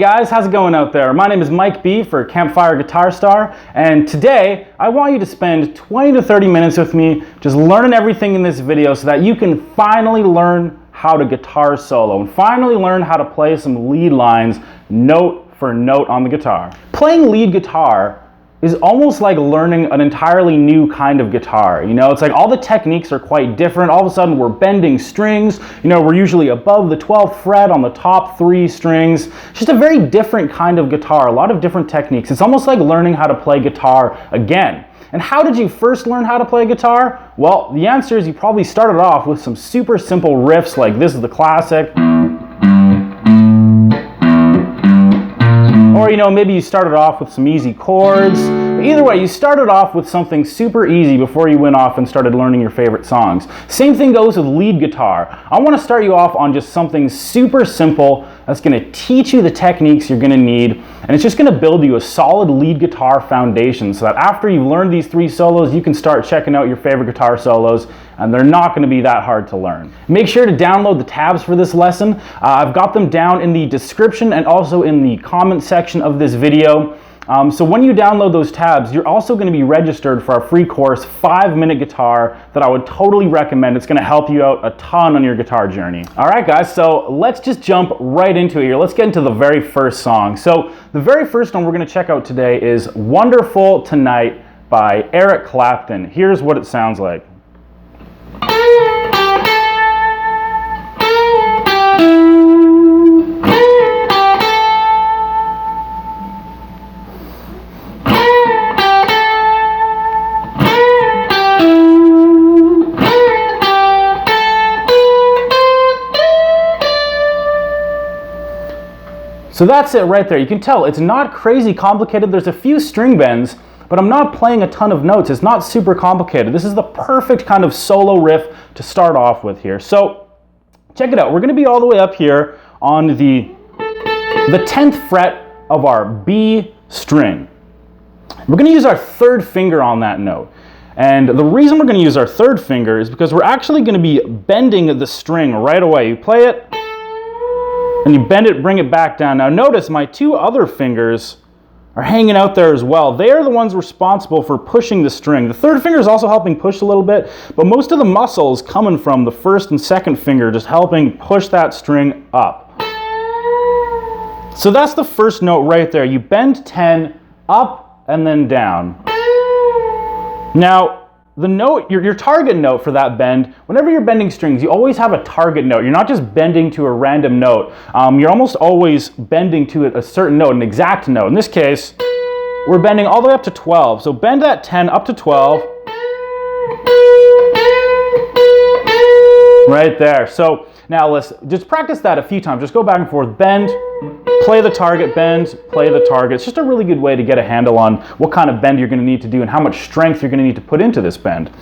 guys, how's it going out there? My name is Mike B for Campfire Guitar Star, and today I want you to spend 20 to 30 minutes with me just learning everything in this video so that you can finally learn how to guitar solo and finally learn how to play some lead lines note for note on the guitar. Playing lead guitar is almost like learning an entirely new kind of guitar. You know, it's like all the techniques are quite different. All of a sudden we're bending strings. You know, we're usually above the 12th fret on the top 3 strings. It's just a very different kind of guitar, a lot of different techniques. It's almost like learning how to play guitar again. And how did you first learn how to play guitar? Well, the answer is you probably started off with some super simple riffs like this is the classic. Or, you know, maybe you started off with some easy chords. But either way, you started off with something super easy before you went off and started learning your favorite songs. Same thing goes with lead guitar. I want to start you off on just something super simple that's going to teach you the techniques you're going to need, and it's just going to build you a solid lead guitar foundation so that after you've learned these 3 solos, you can start checking out your favorite guitar solos, and they're not going to be that hard to learn. Make sure to download the tabs for this lesson. I've got them down in the description and also in the comment section of this video. So when you download those tabs, you're also going to be registered for our free course, 5-Minute Guitar, that I would totally recommend. It's going to help you out a ton on your guitar journey. All right, guys, so let's just jump right into it here. Let's get into the very first song. So the very first one we're going to check out today is Wonderful Tonight by Eric Clapton. Here's what it sounds like. So that's it right there. You can tell it's not crazy complicated. There's a few string bends, but I'm not playing a ton of notes. It's not super complicated. This is the perfect kind of solo riff to start off with here. So check it out. We're going to be all the way up here on the 10th fret of our B string. We're going to use our 3rd finger on that note. And the reason we're going to use our 3rd finger is because we're actually going to be bending the string right away. You play it, and you bend it, bring it back down. Now notice my 2 other fingers are hanging out there as well. They are the ones responsible for pushing the string. The 3rd finger is also helping push a little bit, but most of the muscle is coming from the 1st and 2nd finger, just helping push that string up. So that's the first note right there. You bend 10 up and then down. Now, the note, your target note for that bend, whenever you're bending strings, you always have a target note. You're not just bending to a random note. You're almost always bending to a certain note, an exact note. In this case, we're bending all the way up to 12. So bend that 10 up to 12. Right there. So now let's just practice that a few times. Just go back and forth, bend, play the target, bend, play the target. It's just a really good way to get a handle on what kind of bend you're going to need to do and how much strength you're going to need to put into this bend.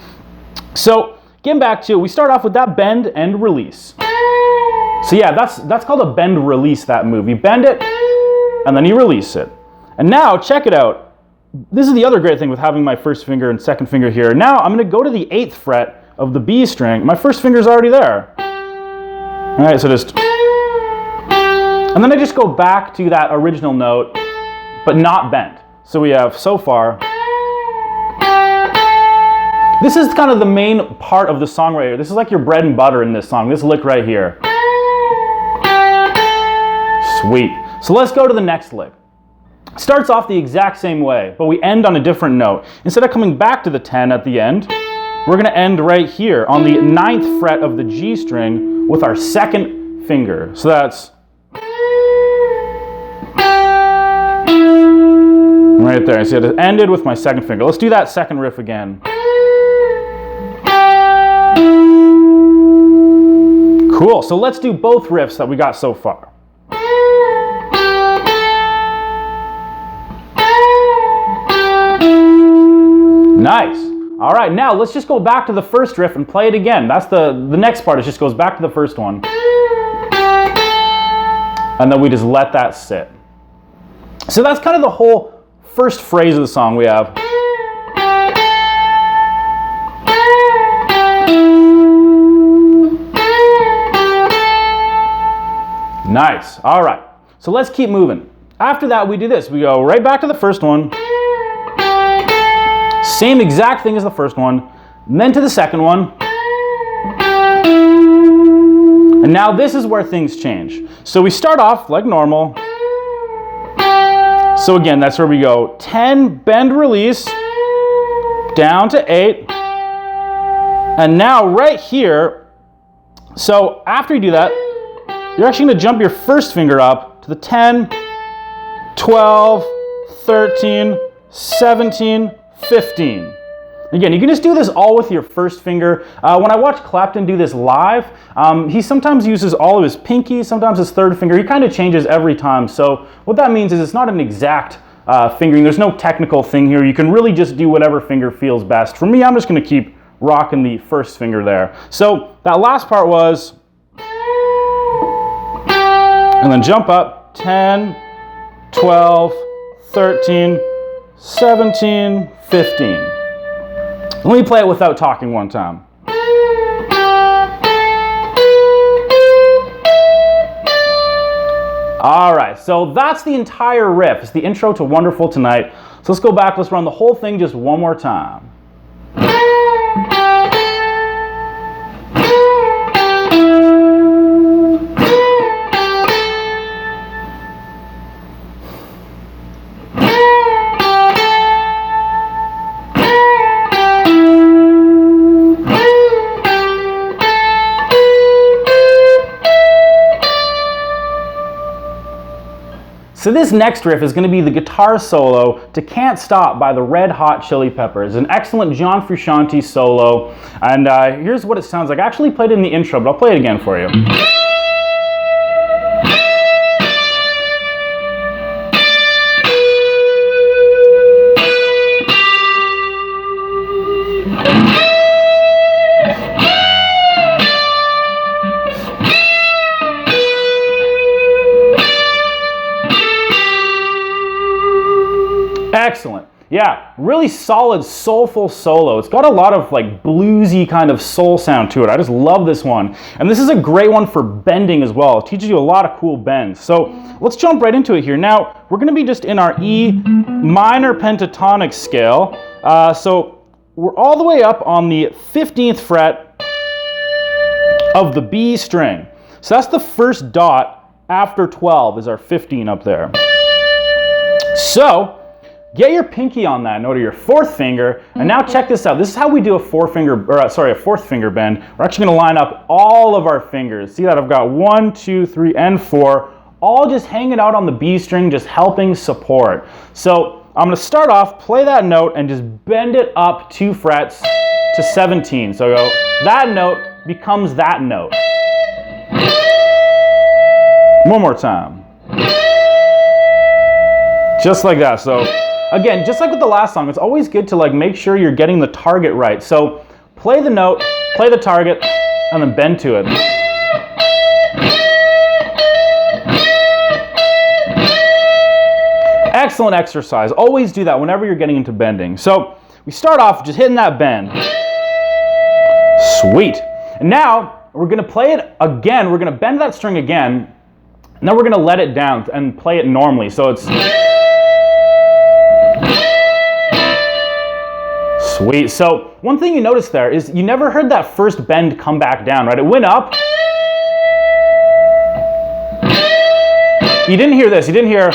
So getting back to it, we start off with that bend and release. So yeah, that's called a bend release, that move. You bend it and then you release it. And now check it out. This is the other great thing with having my 1st finger and 2nd finger here. Now I'm going to go to the 8th fret of the B string. My 1st finger's already there. All right, so just, and then I just go back to that original note, but not bent. So we have so far. This is kind of the main part of the song right here. This is like your bread and butter in this song, this lick right here. Sweet. So let's go to the next lick. It starts off the exact same way, but we end on a different note. Instead of coming back to the 10 at the end, we're going to end right here on the 9th fret of the G string with our 2nd finger. So that's right there. See, it ended with my 2nd finger. Let's do that 2nd riff again. Cool. So let's do both riffs that we got so far. Nice. All right, now let's just go back to the 1st riff and play it again. That's the next part. It just goes back to the 1st one. And then we just let that sit. So that's kind of the whole 1st phrase of the song we have. Nice. All right. So let's keep moving. After that, we do this. We go right back to the first one. Same exact thing as the first one. And then to the second one. And now this is where things change. So we start off like normal. So again, that's where we go 10, bend, release, down to 8. And now right here, so after you do that, you're actually going to jump your first finger up to the 10, 12, 13, 17, 15. Again, you can just do this all with your first finger. When I watch Clapton do this live, he sometimes uses all of his pinky, sometimes his third finger. He kind of changes every time. So what that means is it's not an exact fingering. There's no technical thing here. You can really just do whatever finger feels best. For me, I'm just going to keep rocking the first finger there. So that last part was, and then jump up, 10, 12, 13, 17, 15. Let me play it without talking one time. All right, so that's the entire riff. It's the intro to Wonderful Tonight. So let's go back, let's run the whole thing just one more time. So this next riff is going to be the guitar solo to Can't Stop by the Red Hot Chili Peppers. An excellent John Frusciante solo. And here's what it sounds like. I actually played it in the intro, but I'll play it again for you. Excellent. Yeah, really solid, soulful solo. It's got a lot of like bluesy kind of soul sound to it. I just love this one. And this is a great one for bending as well. It teaches you a lot of cool bends. So let's jump right into it here. Now, we're going to be just in our E minor pentatonic scale. So we're all the way up on the 15th fret of the B string. So that's the first dot after 12 is our 15 up there. So get your pinky on that note, or your fourth finger, and now check this out. This is how we do a fourth finger bend. We're actually going to line up all of our fingers. See that I've got 1, 2, 3, and 4, all just hanging out on the B string, just helping support. So I'm going to start off, play that note, and just bend it up 2 frets to 17. So go, that note becomes that note. One more time. Just like that. So again, just like with the last song, it's always good to like make sure you're getting the target right. So play the note, play the target, and then bend to it. Excellent exercise. Always do that whenever you're getting into bending. So we start off just hitting that bend. Sweet. And now we're going to play it again. We're going to bend that string again, and then we're going to let it down and play it normally. So it's sweet. So one thing you notice there is you never heard that first bend come back down, right? It went up. You didn't hear this. You didn't hear,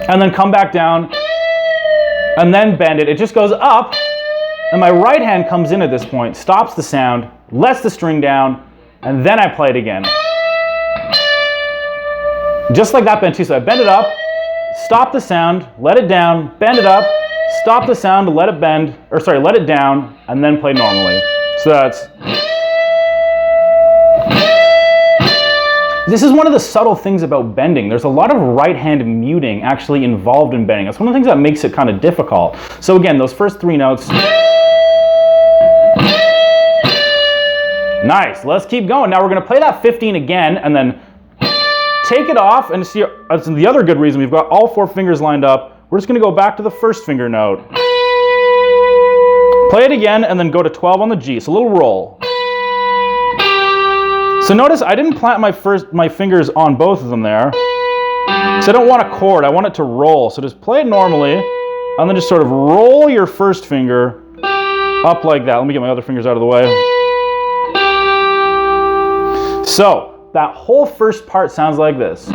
and then come back down, and then bend it. It just goes up, and my right hand comes in at this point, stops the sound, lets the string down, and then I play it again. Just like that bend too. So I bend it up, stop the sound, let it down, bend it up, stop the sound, let it bend, or sorry, let it down, and then play normally. So that's. This is one of the subtle things about bending. There's a lot of right hand muting actually involved in bending. That's one of the things that makes it kind of difficult. So again, those first 3 notes. Nice, let's keep going. Now we're gonna play that 15 again, and then take it off, and see, that's the other good reason. We've got all 4 fingers lined up. We're just going to go back to the first finger note. Play it again, and then go to 12 on the G. So a little roll. So notice I didn't plant my fingers on both of them there. So I don't want a chord, I want it to roll. So just play it normally, and then just sort of roll your first finger up like that. Let me get my other fingers out of the way. So that whole first part sounds like this.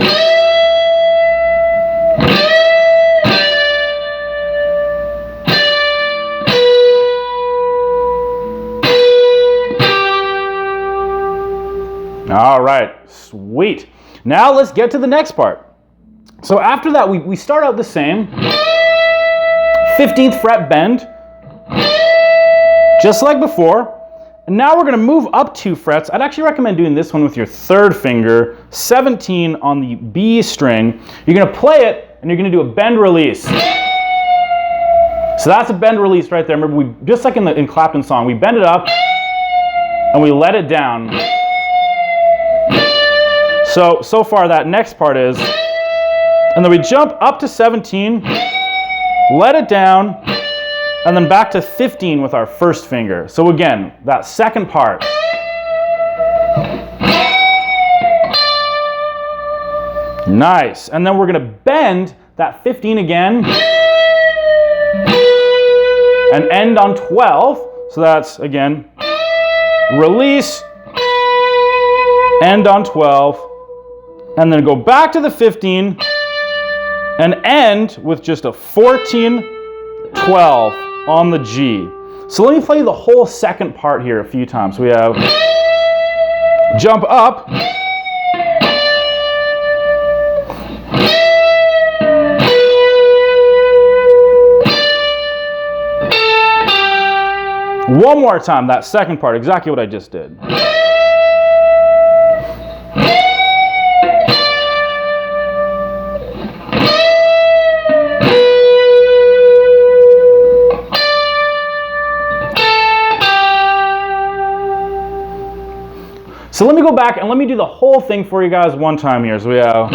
All right, sweet. Now let's get to the next part. So after that, we start out the same. 15th fret bend, just like before. And now we're gonna move up 2 frets. I'd actually recommend doing this one with your 3rd finger, 17 on the B string. You're gonna play it, and you're gonna do a bend release. So that's a bend release right there. Remember, just like in Clapton song, we bend it up, and we let it down. So far that next part is, and then we jump up to 17, let it down, and then back to 15 with our 1st finger. So again, that second part. Nice. And then we're gonna bend that 15 again, and end on 12. So that's, again, release, end on 12, and then go back to the 15 and end with just a 14, 12 on the G. So let me play the whole second part here a few times. We have jump up, one more time, that second part, exactly what I just did. So let me go back and let me do the whole thing for you guys one time here. So we have.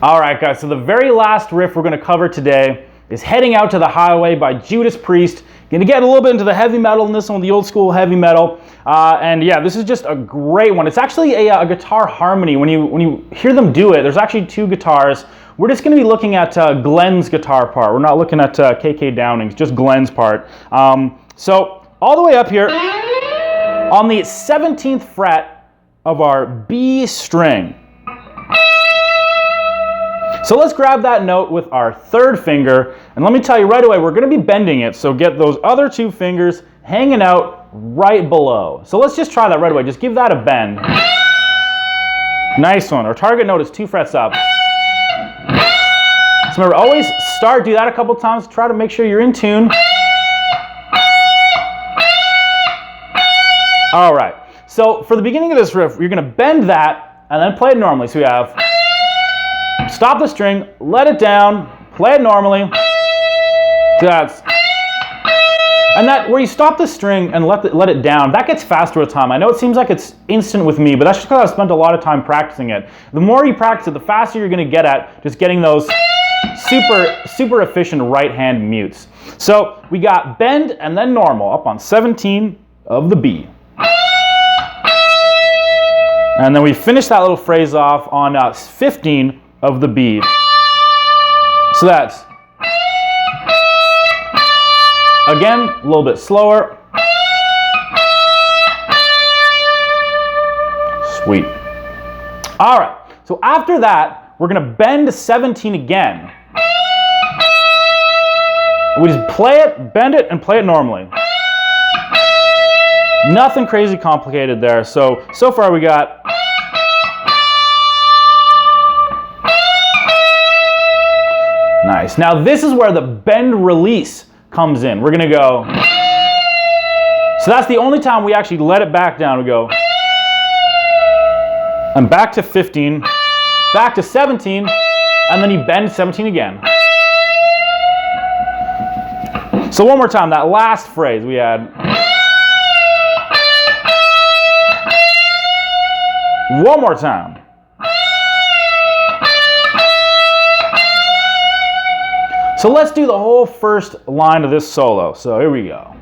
All right, guys, so the very last riff we're going to cover today is Heading Out to the Highway by Judas Priest. Going to get a little bit into the heavy metal in this one, the old school heavy metal. And yeah, this is just a great one. It's actually a guitar harmony. When you hear them do it, there's actually 2 guitars. We're just going to be looking at Glenn's guitar part. We're not looking at KK Downing's, just Glenn's part. So all the way up here, on the 17th fret of our B string. So let's grab that note with our 3rd finger, and let me tell you right away, we're going to be bending it, so get those other 2 fingers hanging out right below. So let's just try that right away. Just give that a bend. Nice one. Our target note is 2 frets up. So remember, always do that a couple times, try to make sure you're in tune. All right, so for the beginning of this riff, you're going to bend that and then play it normally. So we have stop the string, let it down, play it normally. That's, and that where you stop the string and let it down, that gets faster with time. I know it seems like it's instant with me, but that's just because I've spent a lot of time practicing it. The more you practice it, the faster you're going to get at just getting those super efficient right hand mutes. So we got bend and then normal up on 17 of the B. And then we finish that little phrase off on 15 of the B. So that's, again, a little bit slower. Sweet. All right, so after that, we're gonna bend 17 again. We just play it, bend it, and play it normally. Nothing crazy complicated there. So far we got nice. Now this is where the bend release comes in. We're gonna go. So that's the only time we actually let it back down. We go. And back to 15, back to 17, and then you bend 17 again. So one more time, that last phrase we had. One more time. So let's do the whole first line of this solo. So here we go.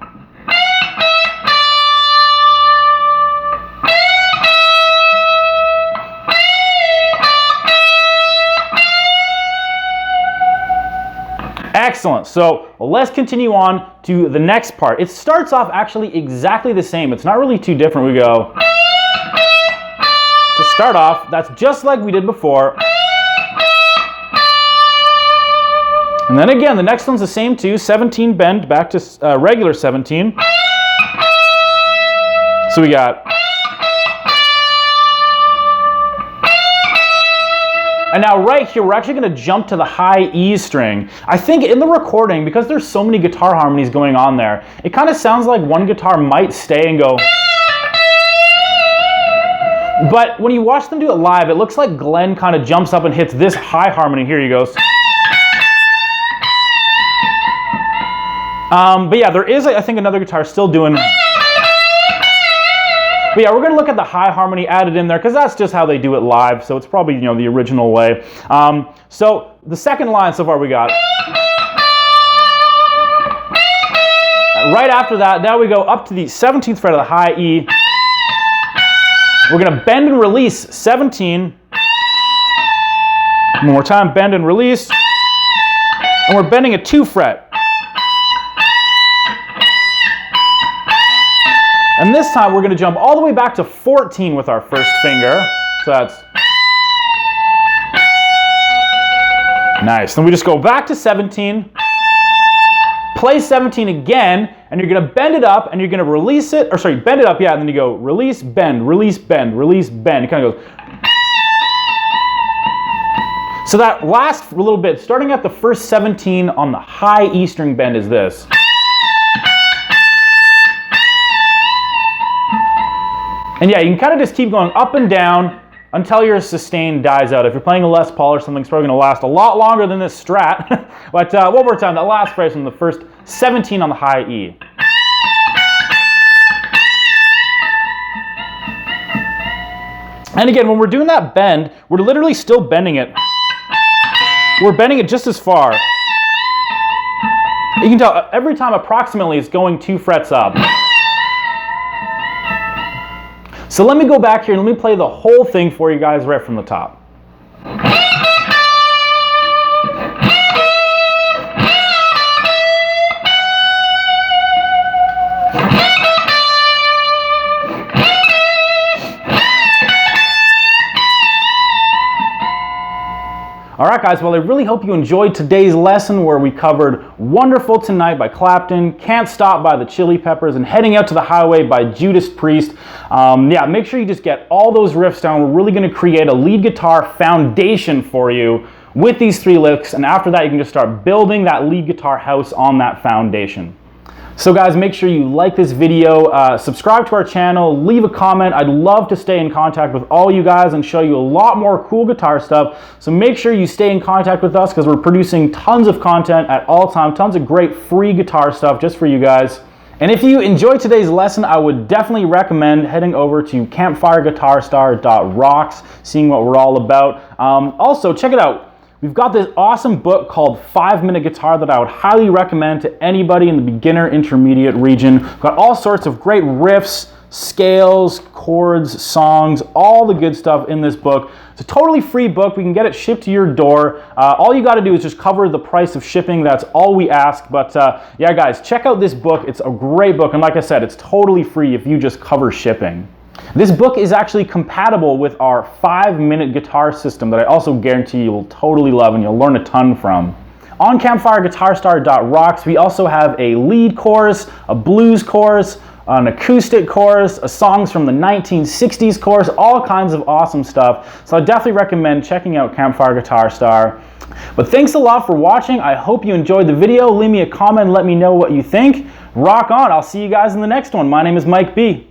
Excellent. So let's continue on to the next part. It starts off actually exactly the same. It's not really too different. We go to start off. That's just like we did before. And then again, the next one's the same too. 17 bend back to regular 17. So we got. And now right here, we're actually going to jump to the high E string. I think in the recording, because there's so many guitar harmonies going on there, it kind of sounds like one guitar might stay and go. But when you watch them do it live, it looks like Glenn kind of jumps up and hits this high harmony. Here he goes. But yeah, there is, I think, another guitar still doing. But yeah, we're going to look at the high harmony added in there because that's just how they do it live. So it's probably, the original way. So the second line so far we got. Right after that, now we go up to the 17th fret of the high E. We're going to bend and release 17. One more time, bend and release. And we're bending a 2 fret. And this time we're going to jump all the way back to 14 with our first finger. So that's nice. Then we just go back to 17, play 17 again, and you're going to bend it up and you're going to release it, or sorry, bend it up, yeah, and then you go release, bend, release, bend, release, bend. It kind of goes. So that last little bit, starting at the first 17 on the high E string bend is this. And yeah, you can kind of just keep going up and down until your sustain dies out. If you're playing a Les Paul or something, it's probably going to last a lot longer than this Strat. But one more time, that last phrase from the first 17 on the high E. And again, when we're doing that bend, we're literally still bending it. We're bending it just as far. You can tell every time approximately it's going 2 frets up. So let me go back here and let me play the whole thing for you guys right from the top. All right, guys, well, I really hope you enjoyed today's lesson where we covered Wonderful Tonight by Clapton, Can't Stop by the Chili Peppers, and Heading Out to the Highway by Judas Priest. Yeah, make sure you just get all those riffs down. We're really going to create a lead guitar foundation for you with these 3 licks, and after that, you can just start building that lead guitar house on that foundation. So guys, make sure you like this video, subscribe to our channel, leave a comment. I'd love to stay in contact with all you guys and show you a lot more cool guitar stuff. So make sure you stay in contact with us because we're producing tons of content at all time, tons of great free guitar stuff just for you guys. And if you enjoyed today's lesson, I would definitely recommend heading over to campfireguitarstar.rocks, seeing what we're all about. Also, check it out. We've got this awesome book called 5-Minute Guitar that I would highly recommend to anybody in the beginner intermediate region. We've got all sorts of great riffs, scales, chords, songs, all the good stuff in this book. It's a totally free book. We can get it shipped to your door. All you got to do is just cover the price of shipping. That's all we ask. But yeah, guys, check out this book. It's a great book. And like I said, it's totally free if you just cover shipping. This book is actually compatible with our 5-minute guitar system that I also guarantee you will totally love and you'll learn a ton from. On campfireguitarstar.rocks, we also have a lead course, a blues course, an acoustic course, a songs from the 1960s course, all kinds of awesome stuff. So I definitely recommend checking out Campfire Guitar Star. But thanks a lot for watching. I hope you enjoyed the video. Leave me a comment and let me know what you think. Rock on. I'll see you guys in the next one. My name is Mike B.